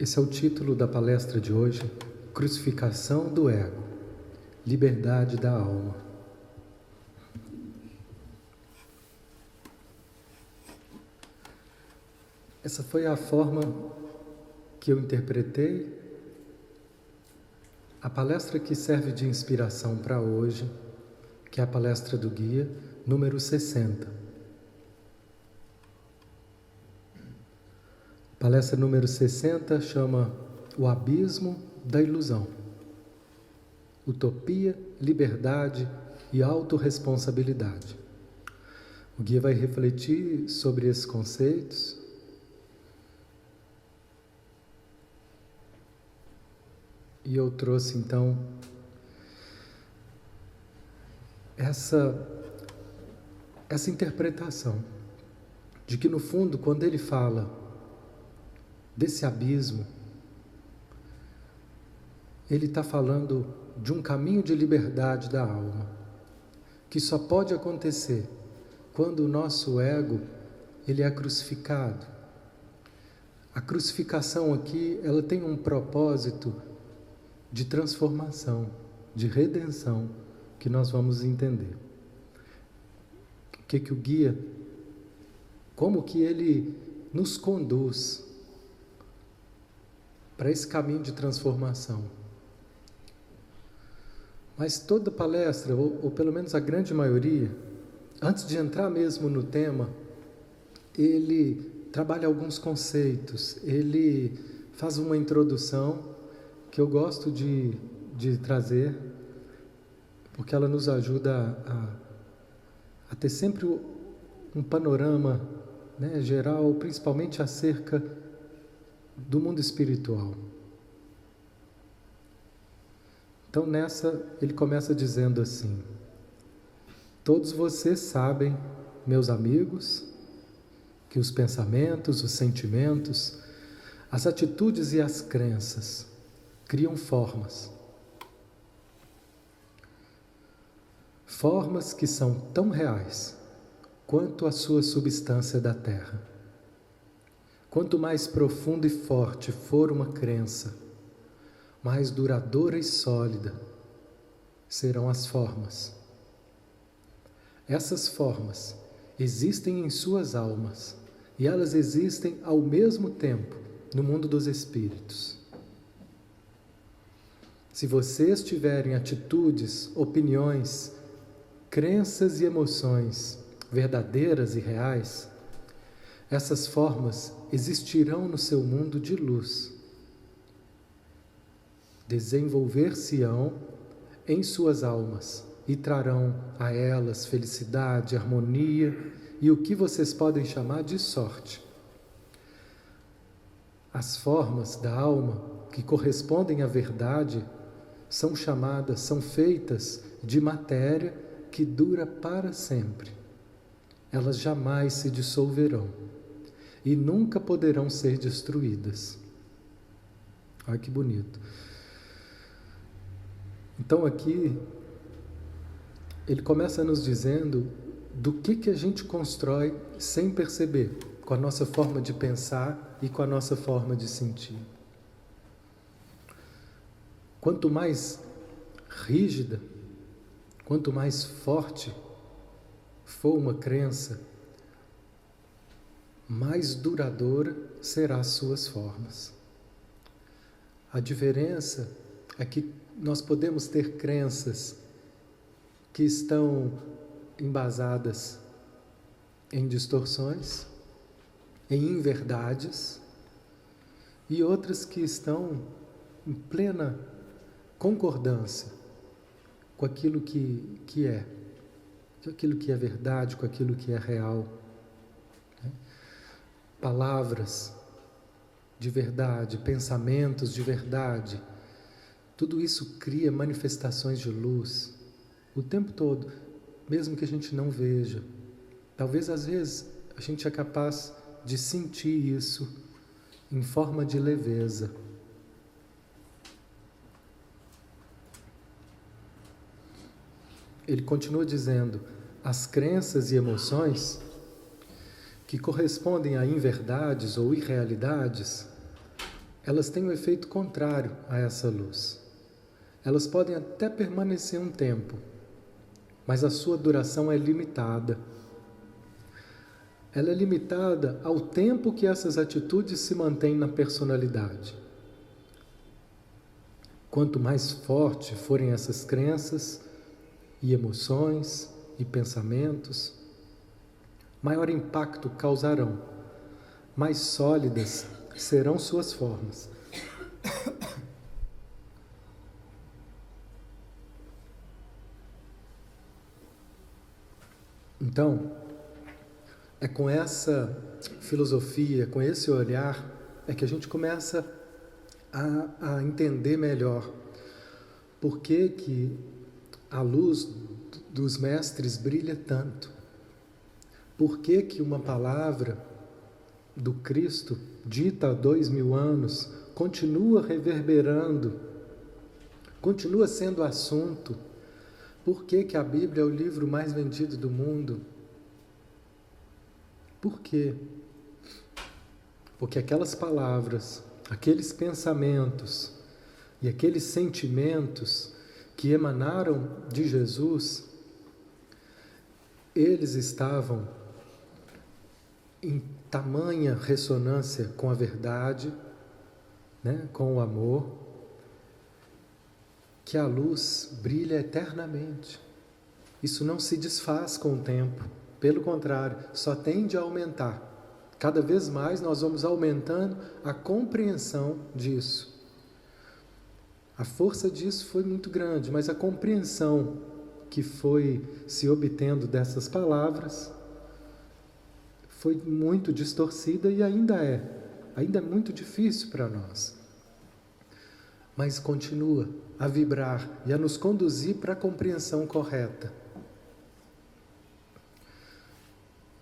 Esse é o título da palestra de hoje: Crucificação do Ego, Liberdade da Alma. Essa foi a forma que eu interpretei a palestra que serve de inspiração para hoje, que é a palestra do guia número 60. Palestra número 60 chama O Abismo da Ilusão. Utopia, liberdade e autorresponsabilidade. O guia vai refletir sobre esses conceitos e eu trouxe então essa interpretação de que no fundo, quando ele fala desse abismo, ele está falando de um caminho de liberdade da alma, que só pode acontecer quando o nosso ego ele é crucificado. A crucificação aqui, ela tem um propósito de transformação, de redenção, que nós vamos entender. O que o guia, como que ele nos conduz para esse caminho de transformação. Mas toda palestra, ou pelo menos a grande maioria, antes de entrar mesmo no tema, ele trabalha alguns conceitos, ele faz uma introdução que eu gosto de trazer, porque ela nos ajuda a ter sempre um panorama, né, geral, principalmente acerca do mundo espiritual. Então nessa ele começa dizendo assim: todos vocês sabem, meus amigos, que os pensamentos, os sentimentos, as atitudes e as crenças criam formas. Formas que são tão reais quanto a sua substância da terra. Quanto mais profunda e forte for uma crença, mais duradoura e sólida serão as formas. Essas formas existem em suas almas e elas existem ao mesmo tempo no mundo dos espíritos. Se vocês tiverem atitudes, opiniões, crenças e emoções verdadeiras e reais, essas formas existirão no seu mundo de luz. Desenvolver-se-ão em suas almas e trarão a elas felicidade, harmonia e o que vocês podem chamar de sorte. As formas da alma que correspondem à verdade são feitas de matéria que dura para sempre. Elas jamais se dissolverão e nunca poderão ser destruídas. Olha que bonito. Então aqui, ele começa nos dizendo do que a gente constrói sem perceber, com a nossa forma de pensar e com a nossa forma de sentir. Quanto mais rígida, quanto mais forte for uma crença, mais duradoura serão as suas formas. A diferença é que nós podemos ter crenças que estão embasadas em distorções, em inverdades, e outras que estão em plena concordância com aquilo que é, com aquilo que é verdade, com aquilo que é real. Palavras de verdade, pensamentos de verdade, tudo isso cria manifestações de luz o tempo todo, mesmo que a gente não veja. Talvez às vezes a gente é capaz de sentir isso em forma de leveza. Ele continua dizendo: as crenças e emoções que correspondem a inverdades ou irrealidades elas têm um efeito contrário a essa luz. Elas podem até permanecer um tempo, mas a sua duração é limitada. Ela é limitada ao tempo que essas atitudes se mantêm na personalidade. Quanto mais forte forem essas crenças e emoções e pensamentos, maior impacto causarão, mais sólidas serão suas formas. Então, é com essa filosofia, com esse olhar, é que a gente começa a entender melhor por que a luz dos mestres brilha tanto. Por que uma palavra do Cristo, dita há 2000 anos, continua reverberando, continua sendo assunto? Por que a Bíblia é o livro mais vendido do mundo? Por quê? Porque aquelas palavras, aqueles pensamentos e aqueles sentimentos que emanaram de Jesus, eles estavam em tamanha ressonância com a verdade, né, com o amor, que a luz brilha eternamente. Isso não se desfaz com o tempo, pelo contrário, só tende a aumentar. Cada vez mais nós vamos aumentando a compreensão disso. A força disso foi muito grande, mas a compreensão que foi se obtendo dessas palavras foi muito distorcida e ainda é muito difícil para nós. Mas continua a vibrar e a nos conduzir para a compreensão correta.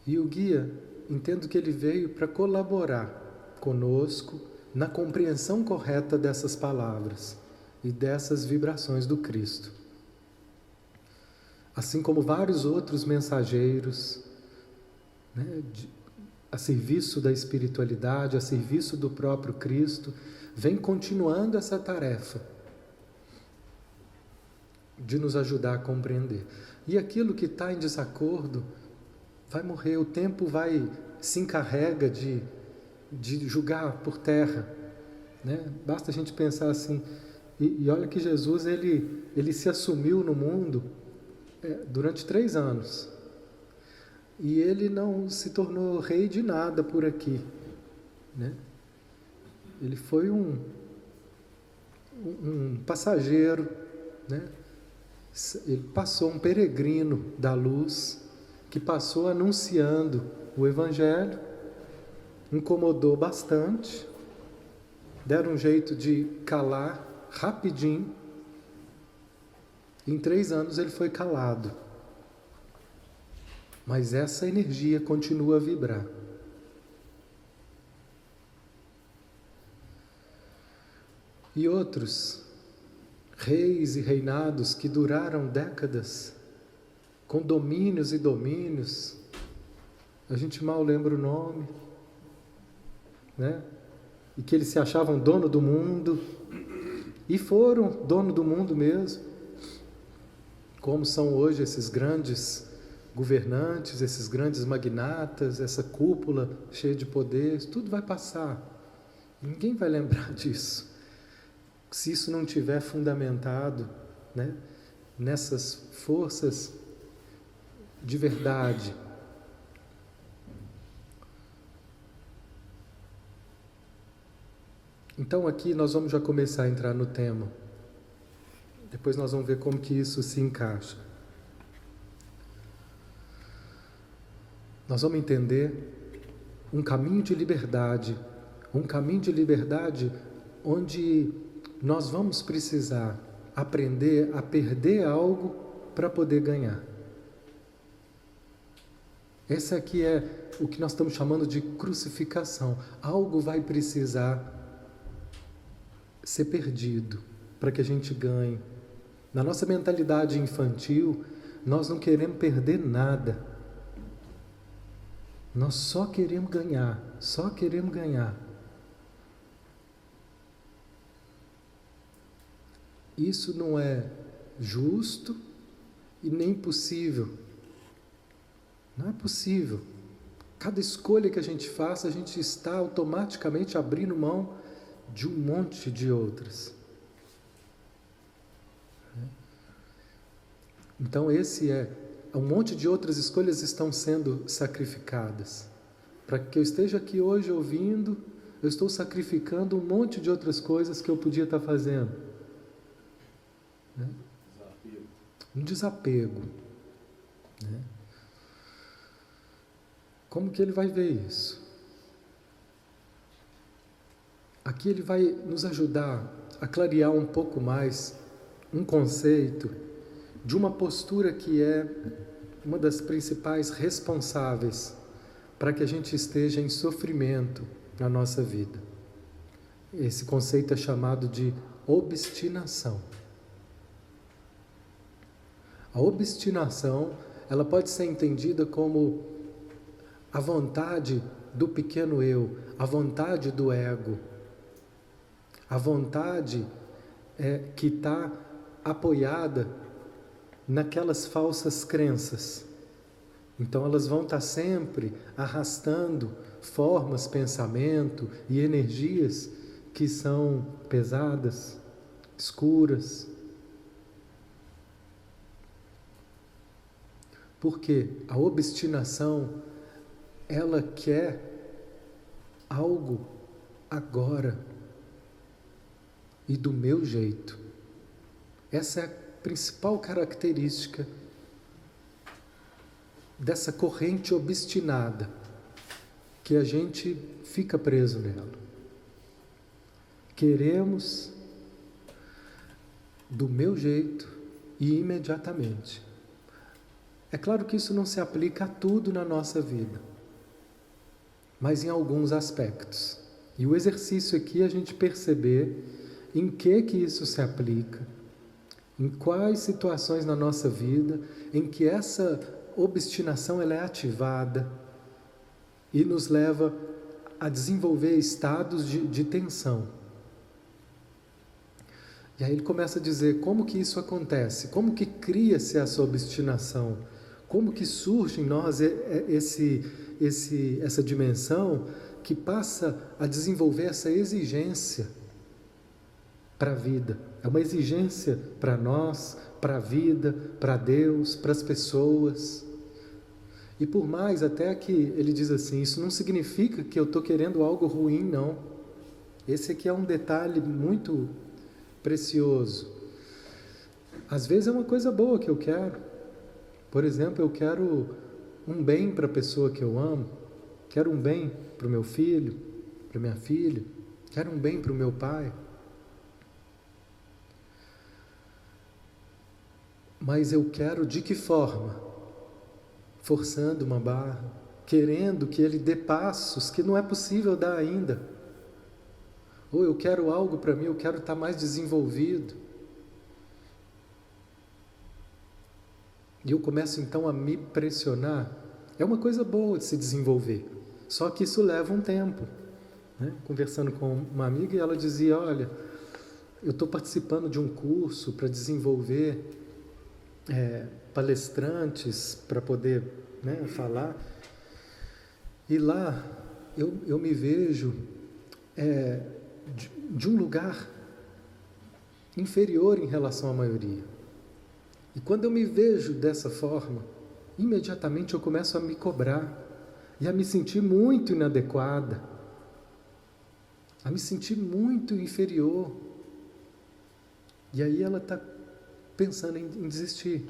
E o guia, entendo que ele veio para colaborar conosco na compreensão correta dessas palavras e dessas vibrações do Cristo. Assim como vários outros mensageiros, né, a serviço da espiritualidade, a serviço do próprio Cristo, vem continuando essa tarefa de nos ajudar a compreender. E aquilo que está em desacordo vai morrer, o tempo se encarrega de julgar por terra, né? Basta a gente pensar assim, e olha que Jesus ele se assumiu no mundo durante 3 anos, e ele não se tornou rei de nada por aqui, né? Ele foi um passageiro, né? Ele passou, um peregrino da luz, que passou anunciando o Evangelho, incomodou bastante, deram um jeito de calar rapidinho. Em 3 anos ele foi calado. Mas essa energia continua a vibrar. E outros reis e reinados que duraram décadas, com domínios e domínios, a gente mal lembra o nome, né? E que eles se achavam dono do mundo, e foram dono do mundo mesmo, como são hoje esses grandes governantes, esses grandes magnatas, essa cúpula cheia de poderes, tudo vai passar. Ninguém vai lembrar disso, se isso não tiver fundamentado, né, nessas forças de verdade. Então aqui nós vamos já começar a entrar no tema. Depois nós vamos ver como que isso se encaixa. Nós vamos entender um caminho de liberdade onde nós vamos precisar aprender a perder algo para poder ganhar. Esse aqui é o que nós estamos chamando de crucificação. Algo vai precisar ser perdido para que a gente ganhe. Na nossa mentalidade infantil, nós não queremos perder nada. Nós só queremos ganhar, só queremos ganhar. Isso não é justo e nem possível. Não é possível. Cada escolha que a gente faça, a gente está automaticamente abrindo mão de um monte de outras. Então um monte de outras escolhas estão sendo sacrificadas. Para que eu esteja aqui hoje ouvindo, eu estou sacrificando um monte de outras coisas que eu podia estar fazendo. Um desapego. Como que ele vai ver isso? Aqui ele vai nos ajudar a clarear um pouco mais um conceito de uma postura que é uma das principais responsáveis para que a gente esteja em sofrimento na nossa vida. Esse conceito é chamado de obstinação. A obstinação, ela pode ser entendida como a vontade do pequeno eu, a vontade do ego, a vontade que está apoiada naquelas falsas crenças. Então elas vão estar sempre arrastando formas, pensamento e energias que são pesadas, escuras. Porque a obstinação, ela quer algo agora e do meu jeito. Essa é a principal característica dessa corrente obstinada, que a gente fica preso nela. Queremos do meu jeito e imediatamente. É claro que isso não se aplica a tudo na nossa vida, mas em alguns aspectos. E o exercício aqui é a gente perceber em que isso se aplica, em quais situações na nossa vida em que essa obstinação ela é ativada e nos leva a desenvolver estados de tensão. E aí ele começa a dizer como que isso acontece, como que cria-se essa obstinação, como que surge em nós essa dimensão que passa a desenvolver essa exigência para a vida. É uma exigência para nós, para a vida, para Deus, para as pessoas. E por mais até que ele diz assim, isso não significa que eu estou querendo algo ruim, não. Esse aqui é um detalhe muito precioso. Às vezes é uma coisa boa que eu quero. Por exemplo, eu quero um bem para a pessoa que eu amo, quero um bem para o meu filho, para minha filha, quero um bem para o meu pai. Mas eu quero de que forma? Forçando uma barra, querendo que ele dê passos que não é possível dar ainda. Ou eu quero algo para mim, eu quero estar mais desenvolvido. E eu começo então a me pressionar. É uma coisa boa de se desenvolver, só que isso leva um tempo. Conversando com uma amiga, e ela dizia, olha, eu estou participando de um curso para desenvolver palestrantes, para poder falar, e lá eu me vejo de um lugar inferior em relação à maioria. E quando eu me vejo dessa forma, imediatamente eu começo a me cobrar e a me sentir muito inadequada, a me sentir muito inferior. E aí ela está pensando em desistir.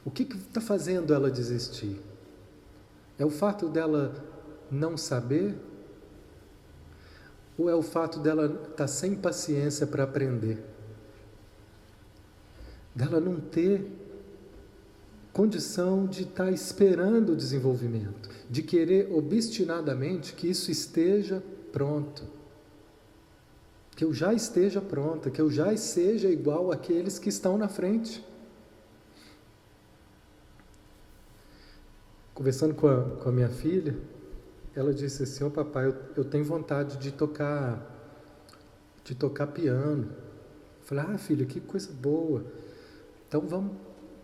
O que está fazendo ela desistir? É o fato dela não saber? Ou é o fato dela estar sem paciência para aprender? Dela não ter condição de estar esperando o desenvolvimento, de querer obstinadamente que isso esteja pronto, que eu já esteja pronta, que eu já seja igual àqueles que estão na frente. Conversando com a minha filha, ela disse assim, papai, eu tenho vontade de tocar de tocar piano. Eu falei, filho, que coisa boa. Então vamos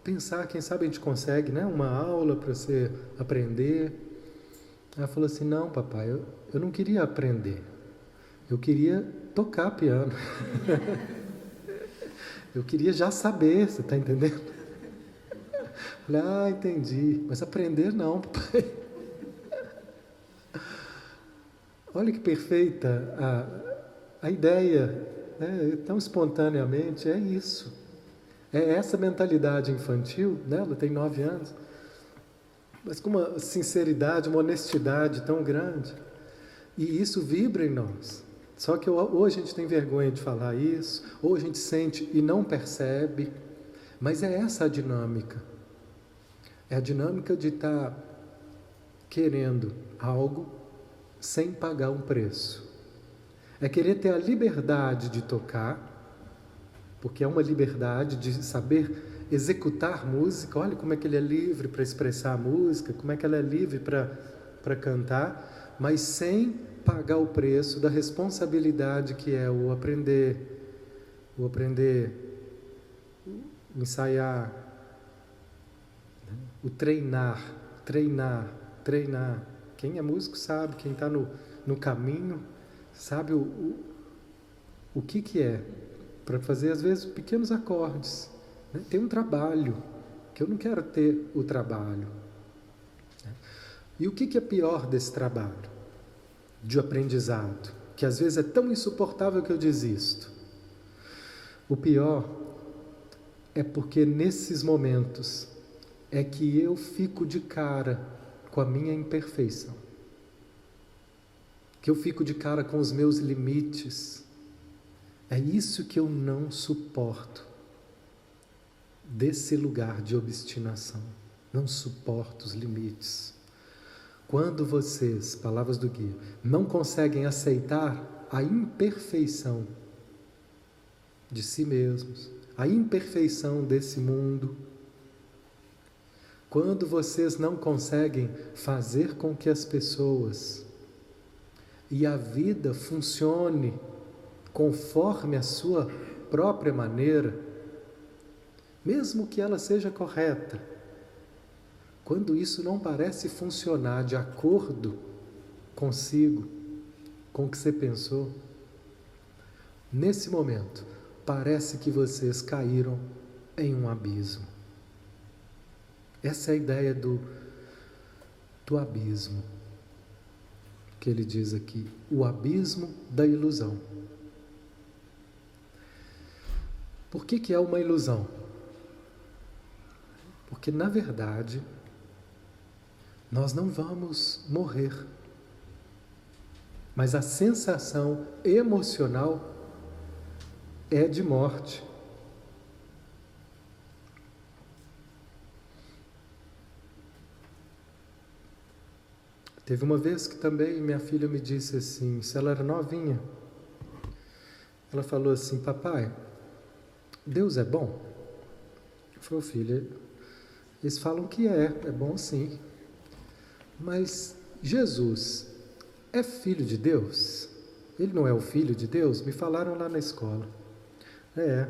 pensar, quem sabe a gente consegue, né? Uma aula para você aprender. Ela falou assim, não, papai, eu não queria aprender. Eu queria tocar piano. Eu queria já saber, você está entendendo? Eu falei, entendi. Mas aprender não, papai. Olha que perfeita a ideia, né? Tão espontaneamente, é isso. É essa mentalidade infantil, né? Ela tem 9 anos, mas com uma sinceridade, uma honestidade tão grande. E isso vibra em nós. Só que ou a gente tem vergonha de falar isso, ou a gente sente e não percebe. Mas é essa a dinâmica. É a dinâmica de estar querendo algo sem pagar um preço. É querer ter a liberdade de tocar, porque é uma liberdade de saber executar música. Olha como é que ele é livre para expressar a música, como é que ela é livre para cantar, mas sem pagar o preço da responsabilidade que é o aprender, ensaiar, o treinar. Quem é músico sabe, quem está no caminho, sabe o que é, para fazer às vezes pequenos acordes. Né? Tem um trabalho, que eu não quero ter o trabalho. Né? E o que é pior desse trabalho? De aprendizado, que às vezes é tão insuportável que eu desisto. O pior é porque nesses momentos é que eu fico de cara com a minha imperfeição, que eu fico de cara com os meus limites. É isso que eu não suporto desse lugar de obstinação. Não suporto os limites. Quando vocês, palavras do guia, não conseguem aceitar a imperfeição de si mesmos, a imperfeição desse mundo, quando vocês não conseguem fazer com que as pessoas e a vida funcione conforme a sua própria maneira, mesmo que ela seja correta, quando isso não parece funcionar de acordo consigo, com o que você pensou, nesse momento, parece que vocês caíram em um abismo. Essa é a ideia do abismo, que ele diz aqui, o abismo da ilusão. Por que é uma ilusão? Porque, na verdade, nós não vamos morrer, mas a sensação emocional é de morte. Teve uma vez que também minha filha me disse assim, se ela era novinha, ela falou assim, papai, Deus é bom? Eu falei, filha, eles falam que é bom sim, mas Jesus é filho de Deus? Ele não é o filho de Deus? Me falaram lá na escola. É,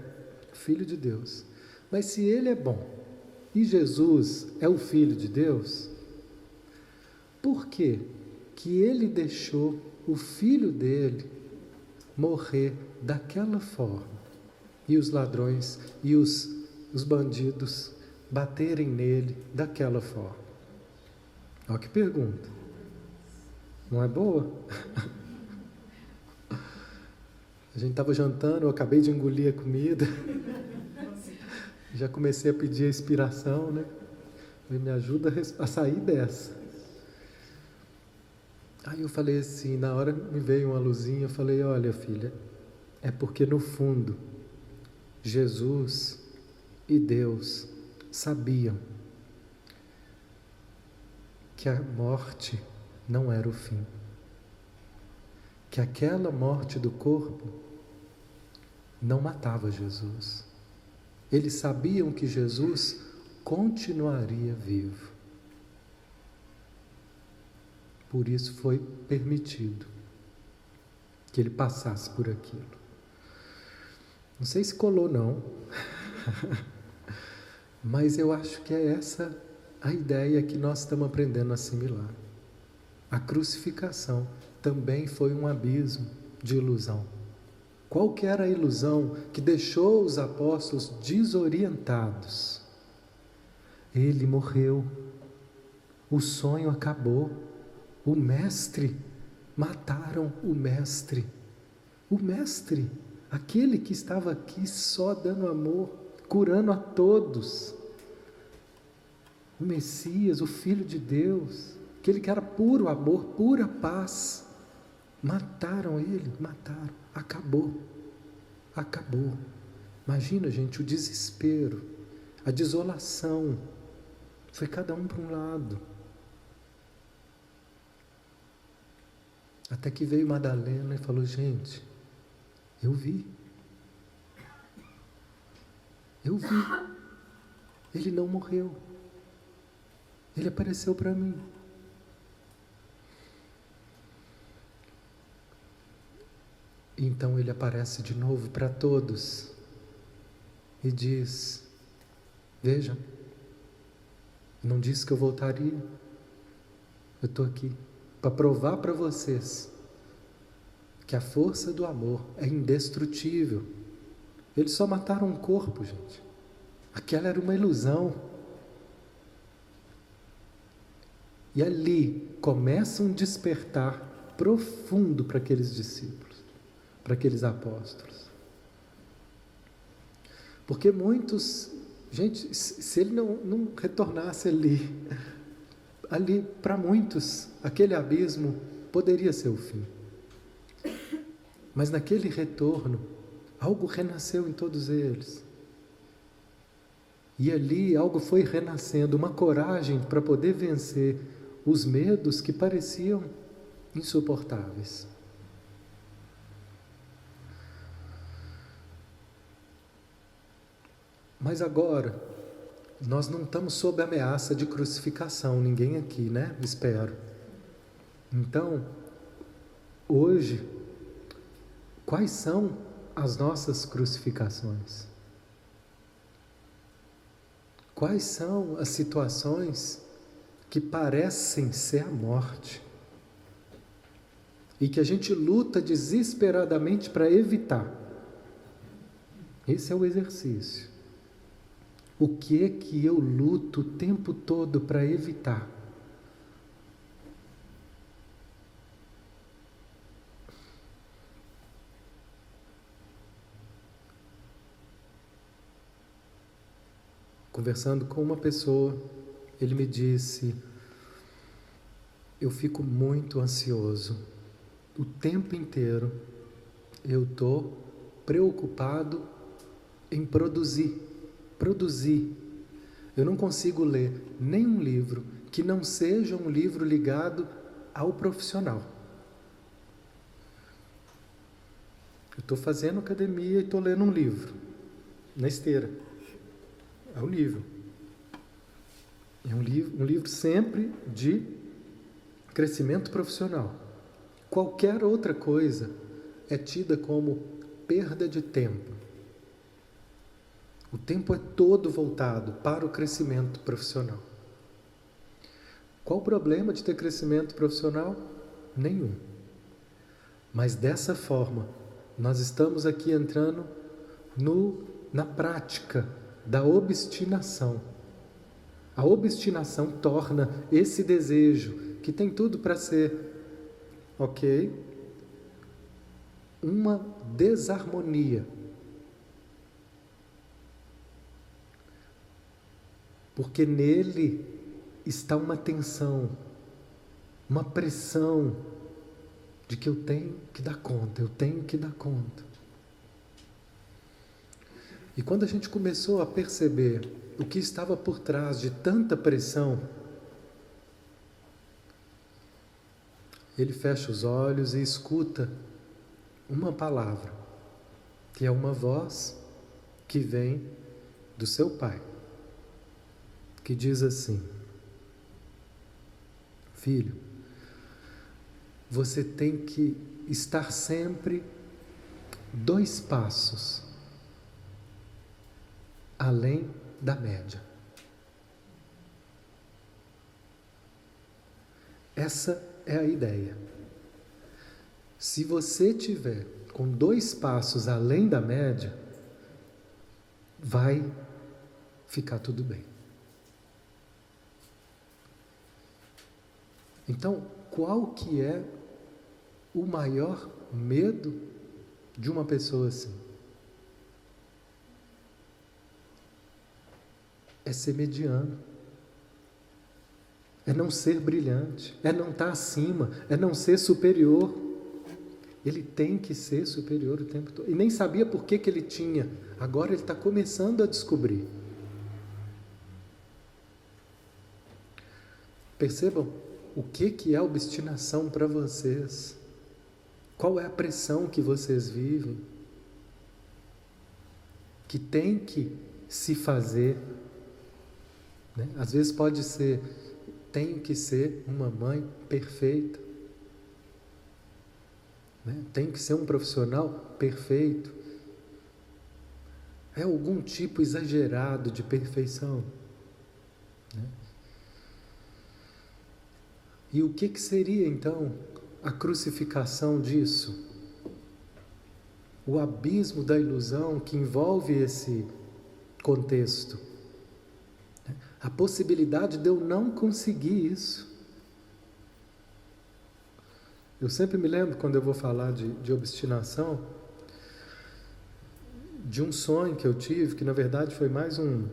filho de Deus. Mas se ele é bom e Jesus é o filho de Deus, por que que ele deixou o filho dele morrer daquela forma e os ladrões e os bandidos baterem nele daquela forma? Olha que pergunta. Não é boa? A gente estava jantando, eu acabei de engolir a comida. Já comecei a pedir a inspiração, né? Me ajuda a sair dessa. Aí eu falei assim, na hora me veio uma luzinha, eu falei, olha filha, é porque no fundo, Jesus e Deus sabiam que a morte não era o fim. Que aquela morte do corpo não matava Jesus. Eles sabiam que Jesus continuaria vivo. Por isso foi permitido que ele passasse por aquilo. Não sei se colou não, mas eu acho que é essa a ideia que nós estamos aprendendo a assimilar. A crucificação também foi um abismo de ilusão. Qual que era a ilusão que deixou os apóstolos desorientados? Ele morreu, o sonho acabou, o mestre, mataram o mestre, aquele que estava aqui só dando amor, curando a todos, o Messias, o Filho de Deus, aquele que era puro amor, pura paz, mataram ele, acabou. Imagina, gente, o desespero, a desolação, foi cada um para um lado. Até que veio Madalena e falou: gente, eu vi, ele não morreu, ele apareceu para mim. Então ele aparece de novo para todos e diz: vejam, não disse que eu voltaria, eu estou aqui para provar para vocês que a força do amor é indestrutível. Eles só mataram um corpo, gente. Aquela era uma ilusão. E ali começa um despertar profundo para aqueles discípulos, para aqueles apóstolos. Porque muitos, gente, se ele não retornasse ali para muitos, aquele abismo poderia ser o fim. Mas naquele retorno, algo renasceu em todos eles. E ali algo foi renascendo, uma coragem para poder vencer os medos que pareciam insuportáveis. Mas agora, nós não estamos sob ameaça de crucificação, ninguém aqui, né? Espero. Então, hoje, quais são as nossas crucificações? Quais são as situações que parecem ser a morte e que a gente luta desesperadamente para evitar? Esse é o exercício. O que é que eu luto o tempo todo para evitar? Conversando com uma pessoa, ele me disse: eu fico muito ansioso, o tempo inteiro eu estou preocupado em produzir. Eu não consigo ler nenhum livro que não seja um livro ligado ao profissional. Eu estou fazendo academia e estou lendo um livro, na esteira. É o nível. É um livro sempre de crescimento profissional. Qualquer outra coisa é tida como perda de tempo. O tempo é todo voltado para o crescimento profissional. Qual o problema de ter crescimento profissional? Nenhum. Mas dessa forma, nós estamos aqui entrando na prática da obstinação. A obstinação torna esse desejo, que tem tudo para ser, ok, uma desarmonia. Porque nele está uma tensão, uma pressão de que eu tenho que dar conta. E quando a gente começou a perceber o que estava por trás de tanta pressão, ele fecha os olhos e escuta uma palavra, que é uma voz que vem do seu pai, que diz assim: filho, você tem que estar sempre 2 passos além da média. Essa é a ideia. Se você tiver com 2 passos além da média, vai ficar tudo bem. Então, qual que é o maior medo de uma pessoa assim? É ser mediano. É não ser brilhante. É não estar acima. É não ser superior. Ele tem que ser superior o tempo todo. E nem sabia por que ele tinha. Agora ele está começando a descobrir. Percebam o que é obstinação para vocês. Qual é a pressão que vocês vivem? Que tem que se fazer. Né? Às vezes pode ser, tenho que ser uma mãe perfeita. Né? Tenho que ser um profissional perfeito. É algum tipo exagerado de perfeição. Né? E o que seria então a crucificação disso? O abismo da ilusão que envolve esse contexto. A possibilidade de eu não conseguir isso. Eu sempre me lembro, quando eu vou falar de obstinação, de um sonho que eu tive, que na verdade foi mais um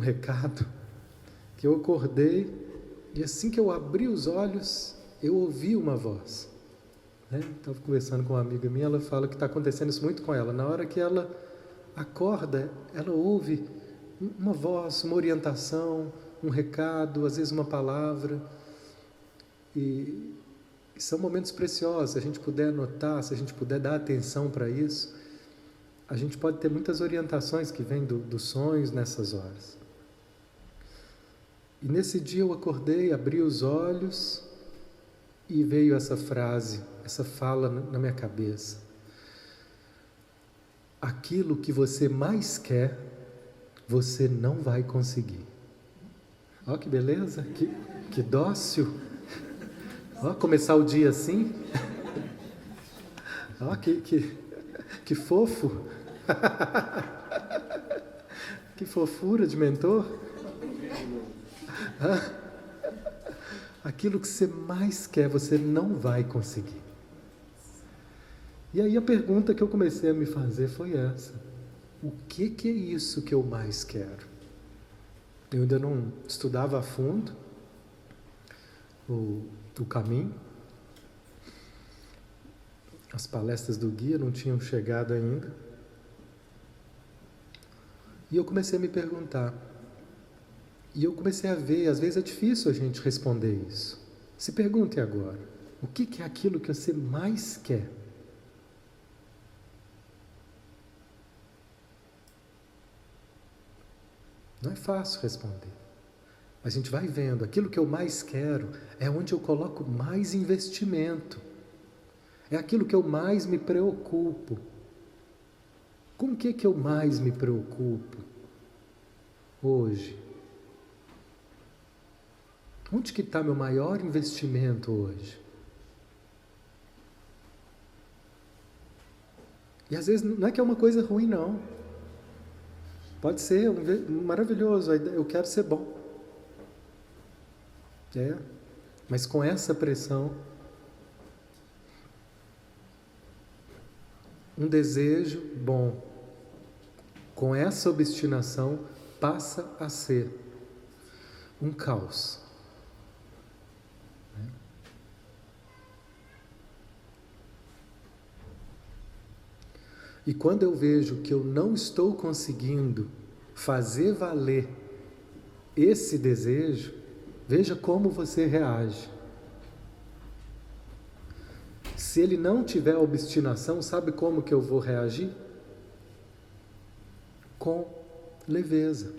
recado, que eu acordei e assim que eu abri os olhos, eu ouvi uma voz. Estava conversando com uma amiga minha, ela fala que está acontecendo isso muito com ela. Na hora que ela acorda, ela ouve uma voz, uma orientação, um recado, às vezes uma palavra. E são momentos preciosos. Se a gente puder anotar, se a gente puder dar atenção para isso, a gente pode ter muitas orientações que vêm dos sonhos nessas horas. E nesse dia eu acordei, abri os olhos e veio essa frase, essa fala na minha cabeça. Aquilo que você mais quer, você não vai conseguir. Olha que beleza, que dócil. Olha, começar o dia assim. Olha que fofo. Que fofura de mentor. Aquilo que você mais quer, você não vai conseguir. E aí a pergunta que eu comecei a me fazer foi essa. O que é isso que eu mais quero? Eu ainda não estudava a fundo o caminho. As palestras do guia não tinham chegado ainda. E eu comecei a me perguntar. E eu comecei a ver, às vezes é difícil a gente responder isso. Se pergunte agora, o que é aquilo que você mais quer? Não é fácil responder. Mas a gente vai vendo, aquilo que eu mais quero é onde eu coloco mais investimento. É aquilo que eu mais me preocupo. Com o que eu mais me preocupo hoje? Onde que está meu maior investimento hoje? E às vezes não é que é uma coisa ruim, não. Pode ser maravilhoso, eu quero ser bom. Mas com essa pressão, um desejo bom, com essa obstinação, passa a ser um caos. E quando eu vejo que eu não estou conseguindo fazer valer esse desejo, veja como você reage. Se ele não tiver obstinação, sabe como que eu vou reagir? Com leveza.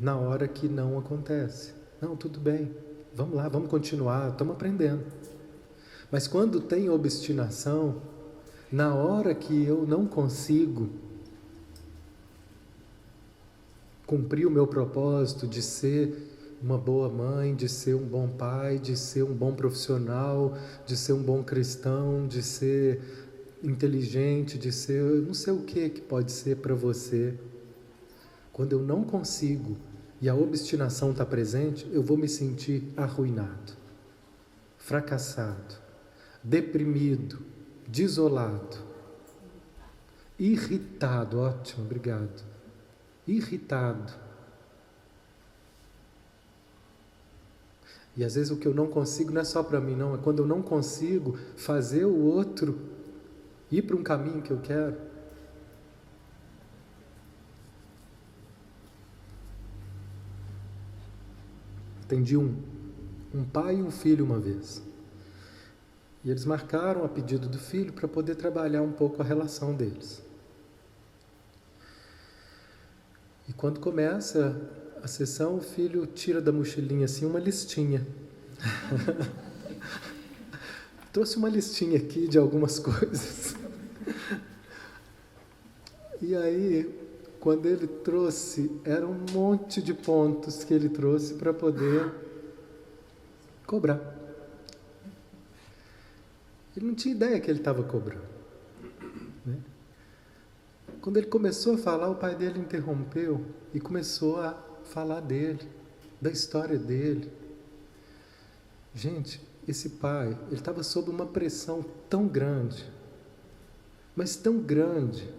Na hora que não acontece. Não, tudo bem, vamos lá, vamos continuar, estamos aprendendo. Mas quando tem obstinação, na hora que eu não consigo, cumprir o meu propósito de ser uma boa mãe, de ser um bom pai, de ser um bom profissional, de ser um bom cristão, de ser inteligente, de ser não sei o que pode ser para você. Quando eu não consigo e a obstinação está presente, eu vou me sentir arruinado, fracassado, deprimido, desolado, irritado, ótimo, obrigado, irritado. E às vezes o que eu não consigo não é só para mim, não, é quando eu não consigo fazer o outro ir para um caminho que eu quero. Atendi um pai e um filho uma vez. E eles marcaram a pedido do filho para poder trabalhar um pouco a relação deles. E quando começa a sessão, o filho tira da mochilinha assim uma listinha. Trouxe uma listinha aqui de algumas coisas. E aí, quando ele trouxe, era um monte de pontos que ele trouxe para poder cobrar. Ele não tinha ideia que ele estava cobrando, né? Quando ele começou a falar, o pai dele interrompeu e começou a falar dele, da história dele. Gente, esse pai, ele estava sob uma pressão tão grande, mas tão grande,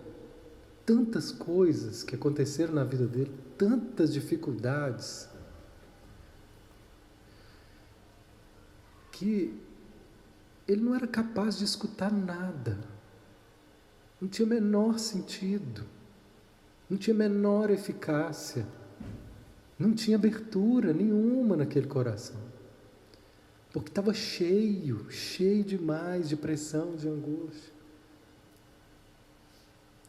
tantas coisas que aconteceram na vida dele, tantas dificuldades, que ele não era capaz de escutar nada. Não tinha menor sentido, não tinha menor eficácia, não tinha abertura nenhuma naquele coração, porque estava cheio demais de pressão, de angústia.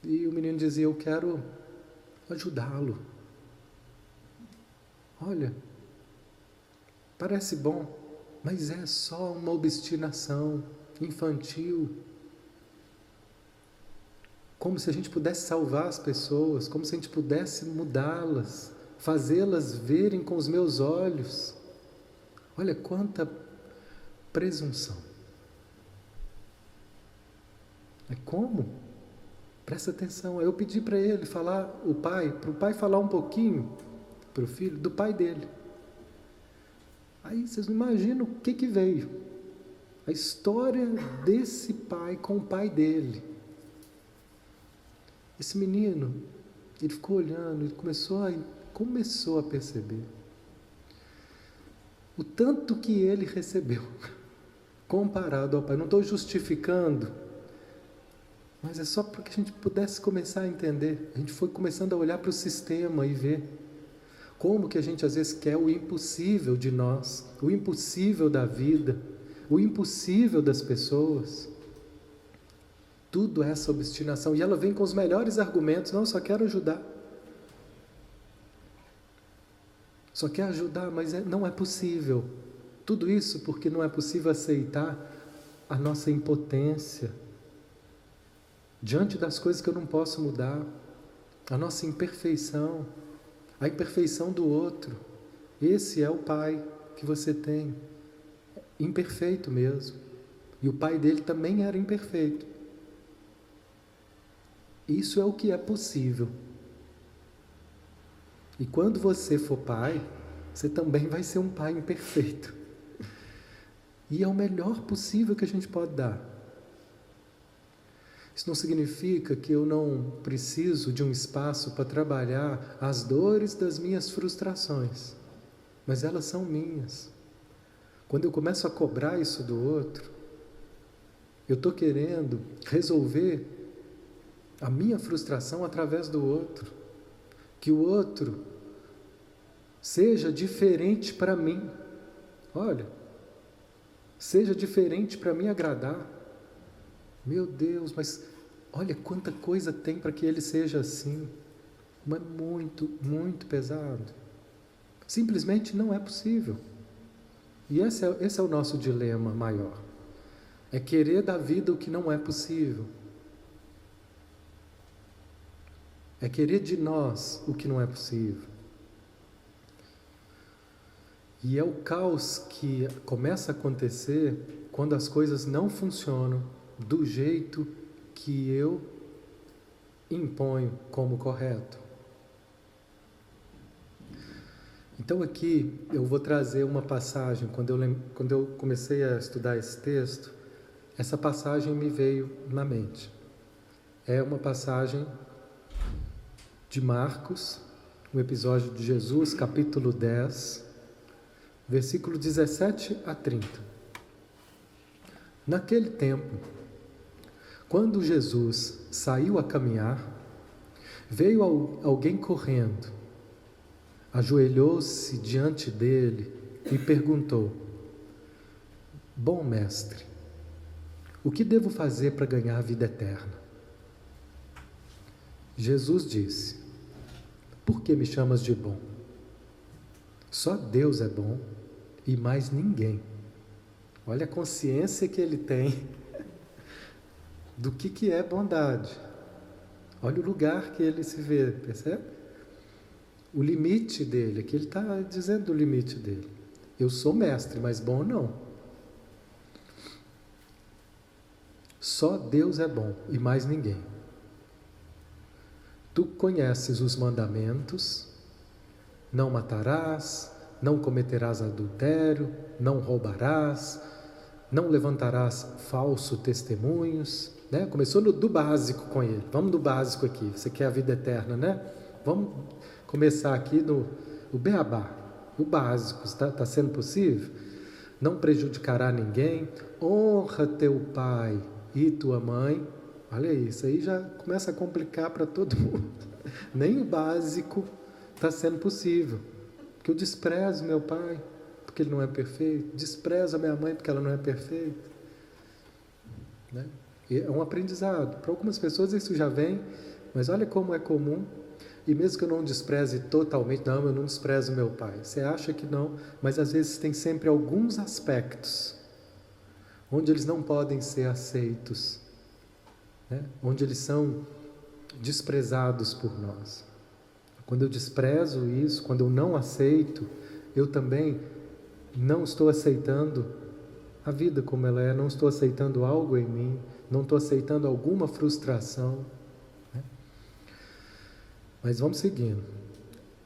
E o menino dizia: eu quero ajudá-lo. Olha, parece bom, mas é só uma obstinação infantil. Como se a gente pudesse salvar as pessoas, como se a gente pudesse mudá-las, fazê-las verem com os meus olhos. Olha quanta presunção. É como? Presta atenção. Eu pedi para ele falar, para o pai falar um pouquinho para o filho do pai dele. Aí vocês não imaginam o que veio. A história desse pai com o pai dele. Esse menino, ele ficou olhando, ele começou a perceber o tanto que ele recebeu comparado ao pai. Não estou justificando, mas é só para que a gente pudesse começar a entender. A gente foi começando a olhar para o sistema e ver como que a gente às vezes quer o impossível de nós, o impossível da vida, o impossível das pessoas. Tudo essa obstinação. E ela vem com os melhores argumentos. Não, só quero ajudar. Só quer ajudar, mas não é possível. Tudo isso porque não é possível aceitar a nossa impotência diante das coisas que eu não posso mudar, a nossa imperfeição, a imperfeição do outro. Esse é o pai que você tem, imperfeito mesmo. E o pai dele também era imperfeito. Isso é o que é possível. E quando você for pai, você também vai ser um pai imperfeito. E é o melhor possível que a gente pode dar. Isso não significa que eu não preciso de um espaço para trabalhar as dores das minhas frustrações, mas elas são minhas. Quando eu começo a cobrar isso do outro, eu estou querendo resolver a minha frustração através do outro. Que o outro seja diferente para mim. Olha, seja diferente para me agradar. Meu Deus, mas olha quanta coisa tem para que ele seja assim. Mas muito, muito pesado. Simplesmente não é possível. E esse é o nosso dilema maior. É querer da vida o que não é possível. É querer de nós o que não é possível. E é o caos que começa a acontecer quando as coisas não funcionam do jeito que eu imponho como correto. Então aqui eu vou trazer uma passagem. Quando eu comecei a estudar esse texto, essa passagem me veio na mente. É uma passagem de Marcos, um episódio de Jesus, capítulo 10, versículo 17 a 30. Naquele tempo, quando Jesus saiu a caminhar, veio alguém correndo, ajoelhou-se diante dele e perguntou: Bom mestre, o que devo fazer para ganhar a vida eterna? Jesus disse: Por que me chamas de bom? Só Deus é bom e mais ninguém. Olha a consciência que ele tem do que é bondade. Olha o lugar que ele se vê, percebe? O limite dele, aqui ele está dizendo o limite dele. Eu sou mestre, mas bom não. Só Deus é bom e mais ninguém. Tu conheces os mandamentos: não matarás, não cometerás adultério, não roubarás, não levantarás falso testemunhos, né? Começou do básico com ele. Vamos do básico aqui. Você quer a vida eterna, né? Vamos começar aqui no beabá, o básico. Está sendo possível? Não prejudicará ninguém. Honra teu pai e tua mãe. Olha isso aí já começa a complicar para todo mundo. Nem o básico está sendo possível. Porque eu desprezo meu pai porque ele não é perfeito, desprezo a minha mãe porque ela não é perfeita, né? E é um aprendizado. Para algumas pessoas isso já vem, mas olha como é comum. E mesmo que eu não despreze totalmente, não, eu não desprezo meu pai. Você acha que não, mas às vezes tem sempre alguns aspectos onde eles não podem ser aceitos, né? Onde eles são desprezados por nós. Quando eu desprezo isso, quando eu não aceito, eu também não estou aceitando a vida como ela é, não estou aceitando algo em mim, não estou aceitando alguma frustração, né? Mas vamos seguindo.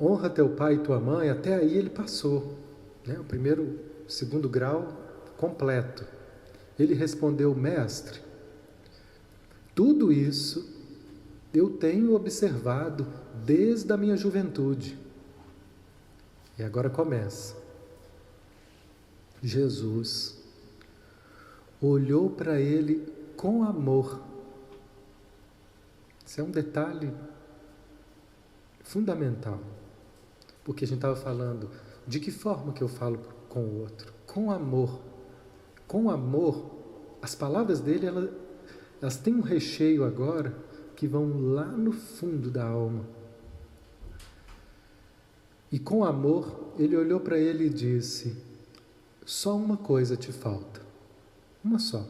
Honra teu pai e tua mãe, até aí ele passou, né? O segundo grau completo. Ele respondeu: mestre, tudo isso eu tenho observado desde a minha juventude. E agora começa. Jesus olhou para ele com amor. Isso é um detalhe fundamental, porque a gente estava falando de que forma que eu falo com o outro, com amor. Com amor, as palavras dele elas têm um recheio agora que vão lá no fundo da alma. E com amor ele olhou para ele e disse: só uma coisa te falta, uma só.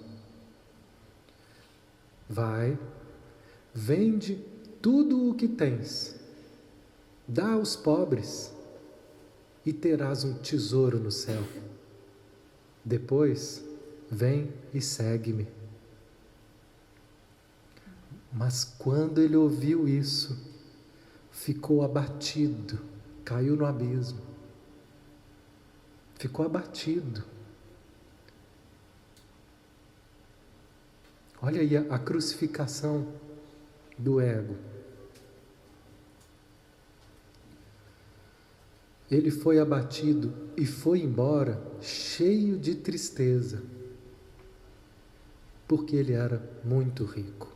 Vai, vende tudo o que tens, dá aos pobres e terás um tesouro no céu. Depois, vem e segue-me. Mas quando ele ouviu isso, ficou abatido, caiu no abismo. Ficou abatido. Olha aí a crucificação do ego. Ele foi abatido e foi embora cheio de tristeza, porque ele era muito rico.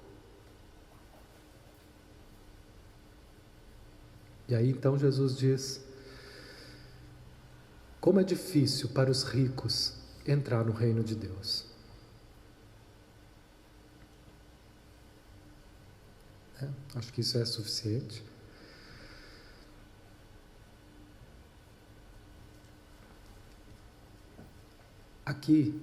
E aí então Jesus diz: como é difícil para os ricos entrar no reino de Deus. Acho que isso é suficiente. Aqui,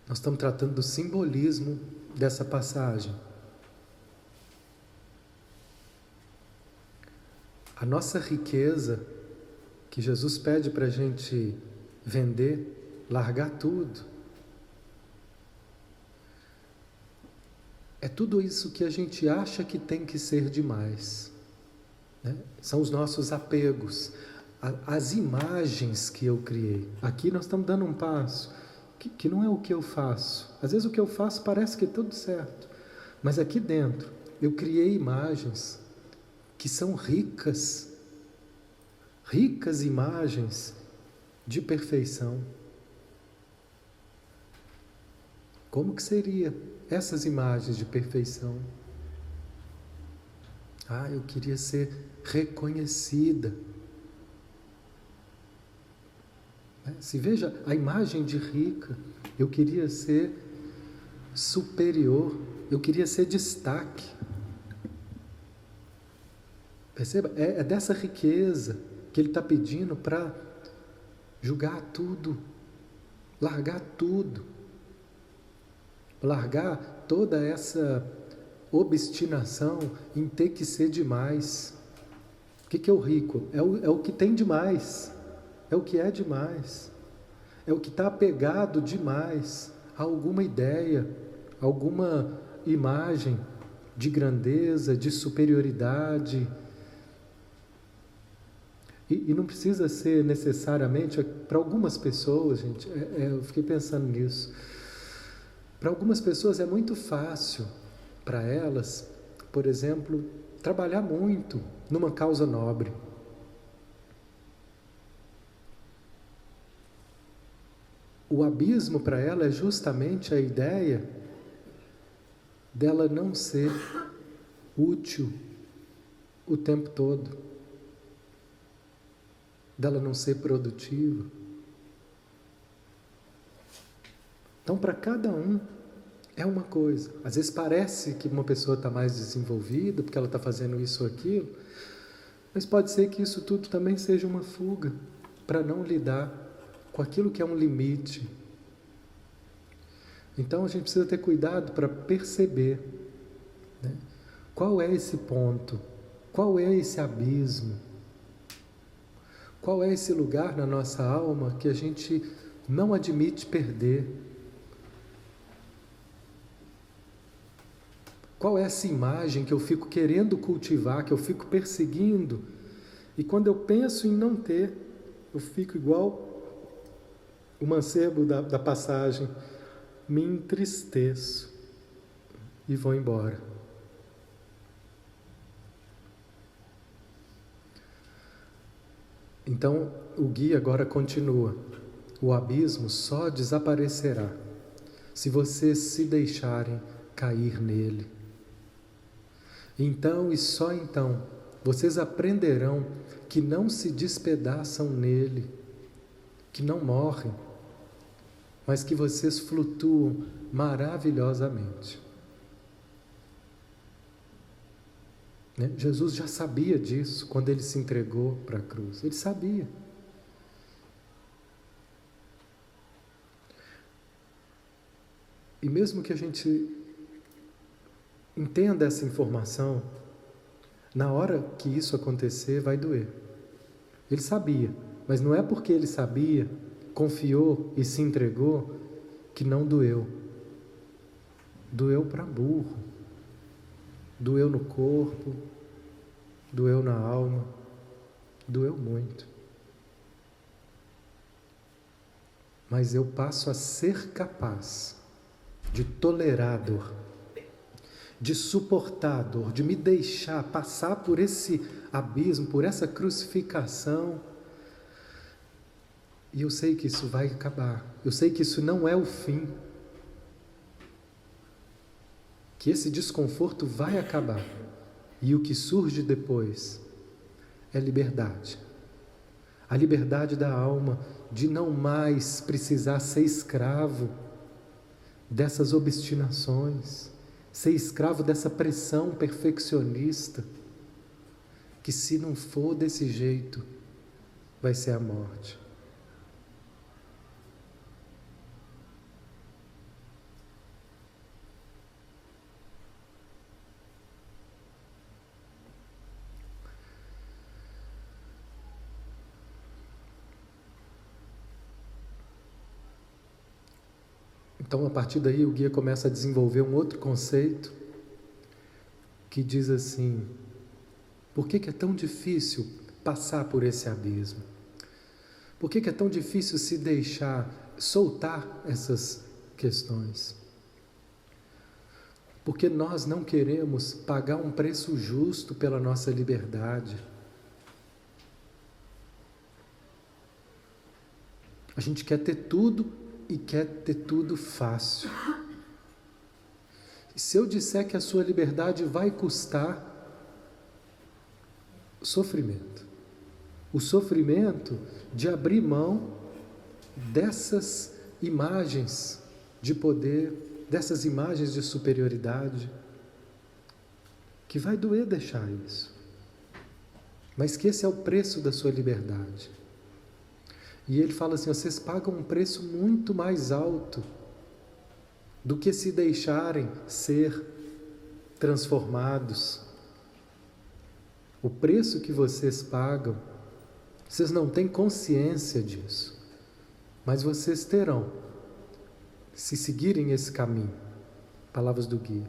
nós estamos tratando do simbolismo dessa passagem. A nossa riqueza que Jesus pede para a gente vender, largar tudo. É tudo isso que a gente acha que tem que ser demais, né? São os nossos apegos, as imagens que eu criei. Aqui nós estamos dando um passo que não é o que eu faço. Às vezes o que eu faço parece que é tudo certo, mas aqui dentro eu criei imagens que são ricas imagens de perfeição. Como que seria essas imagens de perfeição? Eu queria ser reconhecida. Se veja a imagem de rica, eu queria ser superior, eu queria ser destaque. Perceba, é dessa riqueza que ele está pedindo para julgar tudo, largar tudo, largar toda essa obstinação em ter que ser demais. O que é o rico? É o que tem demais, é o que é demais, é o que está apegado demais a alguma ideia, alguma imagem de grandeza, de superioridade. E não precisa ser necessariamente, para algumas pessoas, gente, eu fiquei pensando nisso, para algumas pessoas é muito fácil, para elas, por exemplo, trabalhar muito numa causa nobre. O abismo para ela é justamente a ideia dela não ser útil o tempo todo, dela não ser produtiva. Então, para cada um, é uma coisa. Às vezes parece que uma pessoa está mais desenvolvida, porque ela está fazendo isso ou aquilo, mas pode ser que isso tudo também seja uma fuga, para não lidar com aquilo que é um limite. Então, a gente precisa ter cuidado para perceber, né? Qual é esse ponto, qual é esse abismo, qual é esse lugar na nossa alma que a gente não admite perder? Qual é essa imagem que eu fico querendo cultivar, que eu fico perseguindo, e quando eu penso em não ter, eu fico igual o mancebo da passagem, me entristeço e vou embora. Então, o guia agora continua. O abismo só desaparecerá se vocês se deixarem cair nele. Então, e só então, vocês aprenderão que não se despedaçam nele, que não morrem, mas que vocês flutuam maravilhosamente. Jesus já sabia disso quando ele se entregou para a cruz. Ele sabia. E mesmo que a gente entenda essa informação, na hora que isso acontecer, vai doer. Ele sabia, mas não é porque ele sabia, confiou e se entregou, que não doeu. Doeu para burro. Doeu no corpo, doeu na alma, doeu muito. Mas eu passo a ser capaz de tolerar a dor, de suportar a dor, de me deixar passar por esse abismo, por essa crucificação. E eu sei que isso vai acabar, eu sei que isso não é o fim, que esse desconforto vai acabar, e o que surge depois é liberdade. A liberdade da alma de não mais precisar ser escravo dessas obstinações, ser escravo dessa pressão perfeccionista, que se não for desse jeito, vai ser a morte. Então, a partir daí, o guia começa a desenvolver um outro conceito que diz assim: por que é tão difícil passar por esse abismo? Por que é tão difícil se deixar soltar essas questões? Porque nós não queremos pagar um preço justo pela nossa liberdade. A gente quer ter tudo e quer ter tudo fácil. E se eu disser que a sua liberdade vai custar sofrimento, o sofrimento de abrir mão dessas imagens de poder, dessas imagens de superioridade, que vai doer deixar isso, mas que esse é o preço da sua liberdade. E ele fala assim: vocês pagam um preço muito mais alto do que se deixarem ser transformados. O preço que vocês pagam, vocês não têm consciência disso, mas vocês terão, se seguirem esse caminho. Palavras do guia.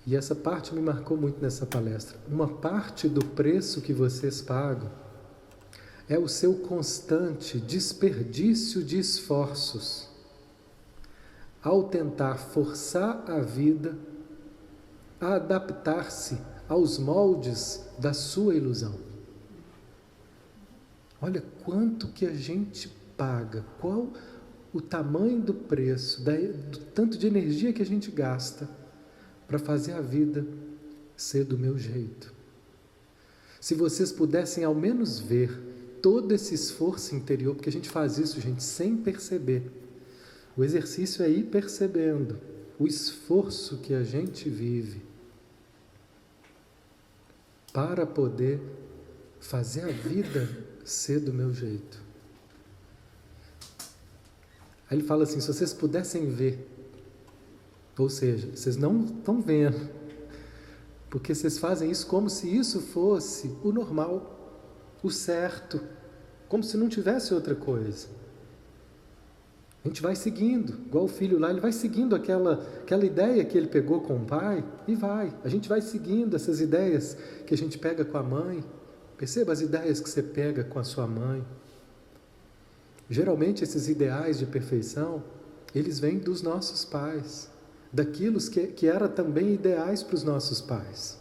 E essa parte me marcou muito nessa palestra. Uma parte do preço que vocês pagam é o seu constante desperdício de esforços ao tentar forçar a vida a adaptar-se aos moldes da sua ilusão. Olha quanto que a gente paga, qual o tamanho do preço, do tanto de energia que a gente gasta para fazer a vida ser do meu jeito. Se vocês pudessem ao menos ver todo esse esforço interior, porque a gente faz isso, gente, sem perceber. O exercício é ir percebendo o esforço que a gente vive para poder fazer a vida ser do meu jeito. Aí ele fala assim: se vocês pudessem ver, ou seja, vocês não estão vendo, porque vocês fazem isso como se isso fosse o normal, o certo, como se não tivesse outra coisa. A gente vai seguindo, igual o filho lá, ele vai seguindo aquela ideia que ele pegou com o pai e vai. A gente vai seguindo essas ideias que a gente pega com a mãe. Perceba as ideias que você pega com a sua mãe. Geralmente esses ideais de perfeição, eles vêm dos nossos pais, daquilo que era também ideais para os nossos pais.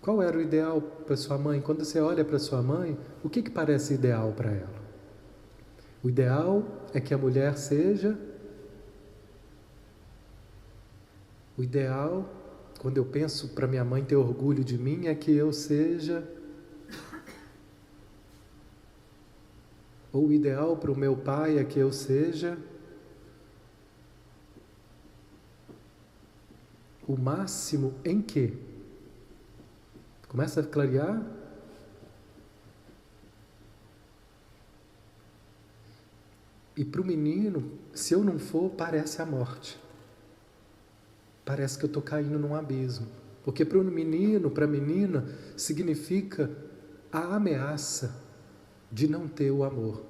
Qual era o ideal para sua mãe? Quando você olha para sua mãe, o que parece ideal para ela? O ideal é que a mulher seja... O ideal, quando eu penso para minha mãe ter orgulho de mim, é que eu seja... Ou o ideal para o meu pai é que eu seja... O máximo em quê? Começa a clarear? E para o menino, se eu não for, parece a morte. Parece que eu estou caindo num abismo. Porque para o menino, para a menina, significa a ameaça de não ter o amor,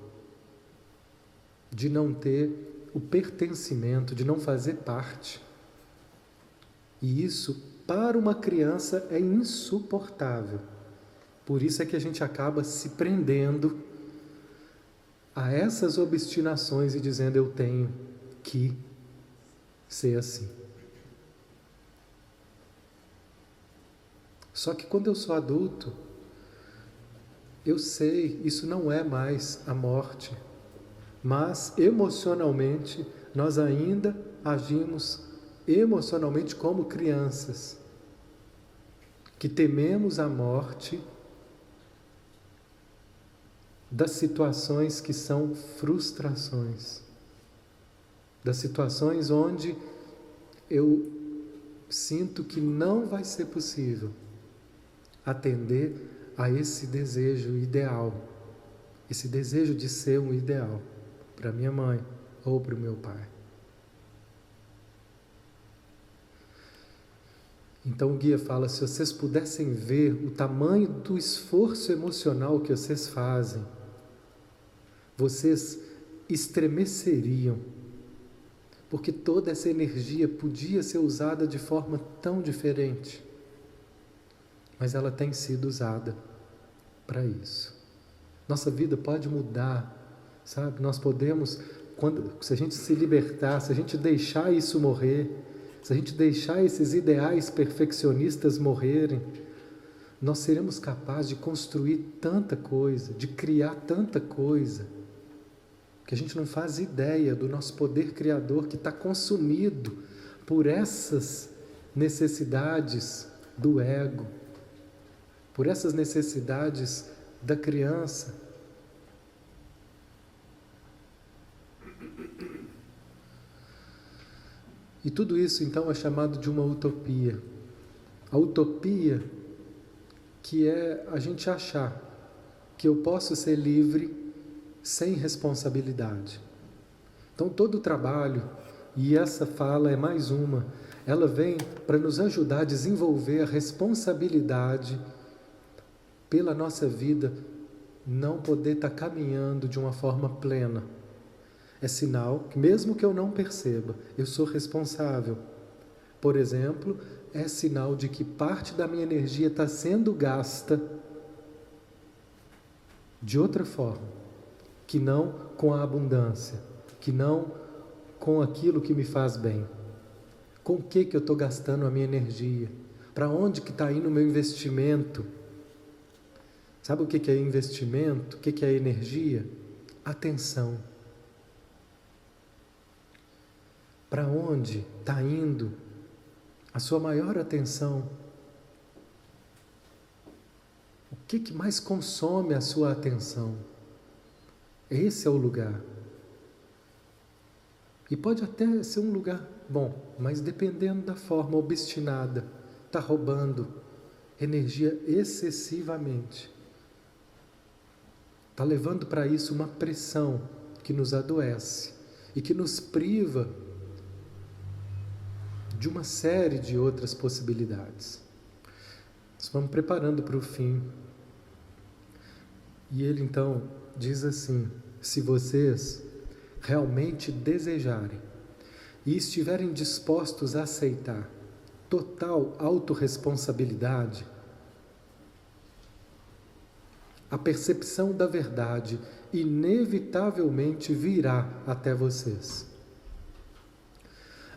de não ter o pertencimento, de não fazer parte. E isso, para uma criança, é insuportável. Por isso é que a gente acaba se prendendo a essas obstinações e dizendo: eu tenho que ser assim. Só que quando eu sou adulto, eu sei, isso não é mais a morte, mas emocionalmente nós ainda agimos emocionalmente como crianças, que tememos a morte das situações que são frustrações, das situações onde eu sinto que não vai ser possível atender a esse desejo ideal, esse desejo de ser um ideal para minha mãe ou para o meu pai. Então o guia fala: se vocês pudessem ver o tamanho do esforço emocional que vocês fazem, vocês estremeceriam porque toda essa energia podia ser usada de forma tão diferente, mas ela tem sido usada para isso. Nossa vida pode mudar, sabe? Nós podemos, se a gente se libertar, se a gente deixar isso morrer, se a gente deixar esses ideais perfeccionistas morrerem, nós seremos capazes de construir tanta coisa, de criar tanta coisa, que a gente não faz ideia do nosso poder criador que está consumido por essas necessidades do ego, por essas necessidades da criança. E tudo isso então é chamado de uma utopia. A utopia que é a gente achar que eu posso ser livre sem responsabilidade. Então todo o trabalho, e essa fala é mais uma, ela vem para nos ajudar a desenvolver a responsabilidade pela nossa vida não poder estar caminhando de uma forma plena. É sinal que mesmo que eu não perceba, eu sou responsável. Por exemplo, é sinal de que parte da minha energia está sendo gasta de outra forma, que não com a abundância, que não com aquilo que me faz bem. Com o que eu estou gastando a minha energia? Para onde que está indo o meu investimento? Sabe o que é investimento? O que é energia? Atenção. Para onde está indo a sua maior atenção? O que mais consome a sua atenção? Esse é o lugar. E pode até ser um lugar bom, mas dependendo da forma obstinada, está roubando energia excessivamente. Está levando para isso uma pressão que nos adoece e que nos priva de uma série de outras possibilidades. Nós vamos preparando para o fim. E ele então diz assim: se vocês realmente desejarem e estiverem dispostos a aceitar total autorresponsabilidade, a percepção da verdade inevitavelmente virá até vocês.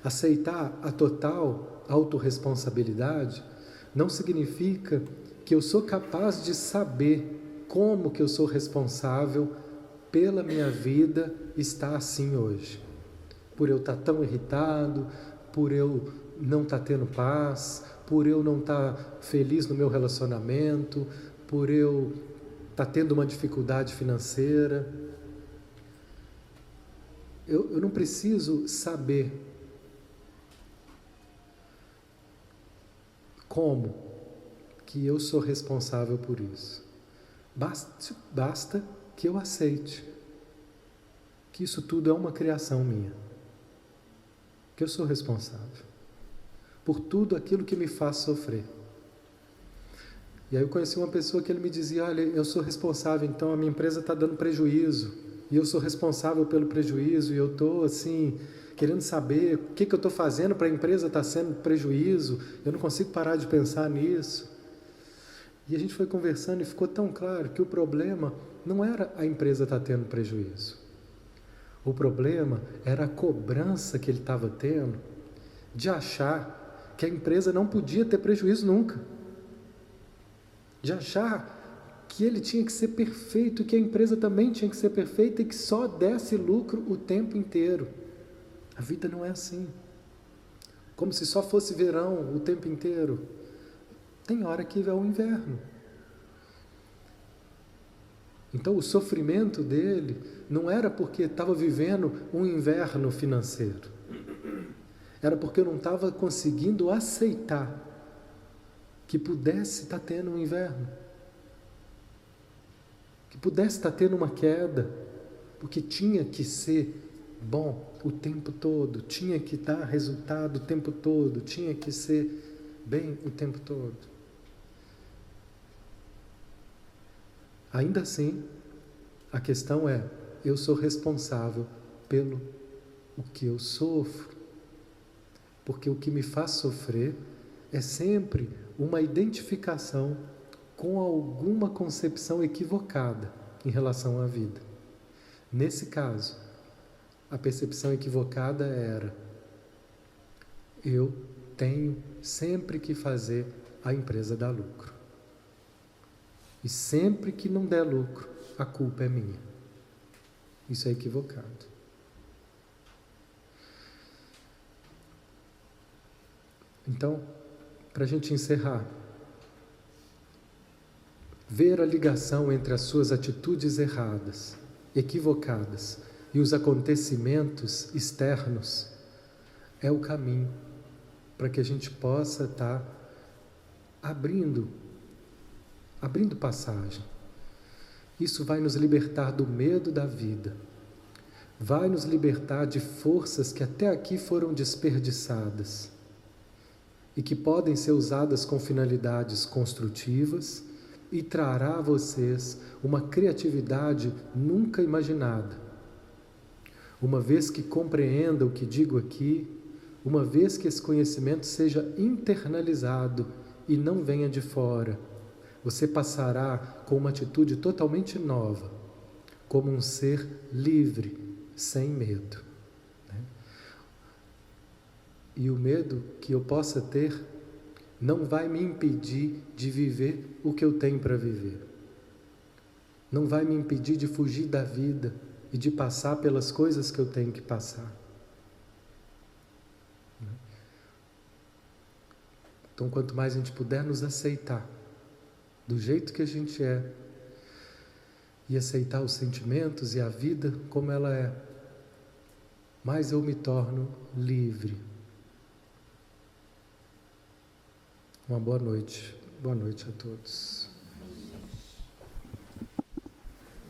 Aceitar a total autorresponsabilidade não significa que eu sou capaz de saber como que eu sou responsável pela minha vida estar assim hoje. Por eu estar tão irritado, por eu não estar tendo paz, por eu não estar feliz no meu relacionamento, por eu estar tendo uma dificuldade financeira. Eu não preciso saber como que eu sou responsável por isso. Basta que eu aceite que isso tudo é uma criação minha, que eu sou responsável por tudo aquilo que me faz sofrer. E aí eu conheci uma pessoa que ele me dizia: olha, eu sou responsável, então a minha empresa está dando prejuízo, e eu sou responsável pelo prejuízo, e eu estou assim, querendo saber o que eu estou fazendo para a empresa estar sendo prejuízo, eu não consigo parar de pensar nisso. E a gente foi conversando e ficou tão claro que o problema não era a empresa estar tendo prejuízo. O problema era a cobrança que ele estava tendo de achar que a empresa não podia ter prejuízo nunca. De achar que ele tinha que ser perfeito, que a empresa também tinha que ser perfeita e que só desse lucro o tempo inteiro. A vida não é assim. Como se só fosse verão o tempo inteiro. Tem hora que é o inverno. Então o sofrimento dele não era porque estava vivendo um inverno financeiro. Era porque eu não estava conseguindo aceitar que pudesse estar tendo um inverno. Que pudesse estar tendo uma queda. Porque tinha que ser bom o tempo todo. Tinha que dar resultado o tempo todo. Tinha que ser bem o tempo todo. Ainda assim, a questão é: eu sou responsável pelo o que eu sofro, porque o que me faz sofrer é sempre uma identificação com alguma concepção equivocada em relação à vida. Nesse caso, a percepção equivocada era: eu tenho sempre que fazer a empresa dar lucro. E sempre que não der lucro, a culpa é minha. Isso é equivocado. Então, para a gente encerrar, ver a ligação entre as suas atitudes erradas, equivocadas, e os acontecimentos externos é o caminho para que a gente possa estar abrindo passagem. Isso vai nos libertar do medo da vida, vai nos libertar de forças que até aqui foram desperdiçadas e que podem ser usadas com finalidades construtivas, e trará a vocês uma criatividade nunca imaginada. Uma vez que compreenda o que digo aqui, uma vez que esse conhecimento seja internalizado e não venha de fora, você passará com uma atitude totalmente nova, como um ser livre, sem medo. E o medo que eu possa ter não vai me impedir de viver o que eu tenho para viver. Não vai me impedir de fugir da vida e de passar pelas coisas que eu tenho que passar. Então, quanto mais a gente puder nos aceitar do jeito que a gente é e aceitar os sentimentos e a vida como ela é, mais eu me torno livre. Uma boa noite. Boa noite a todos.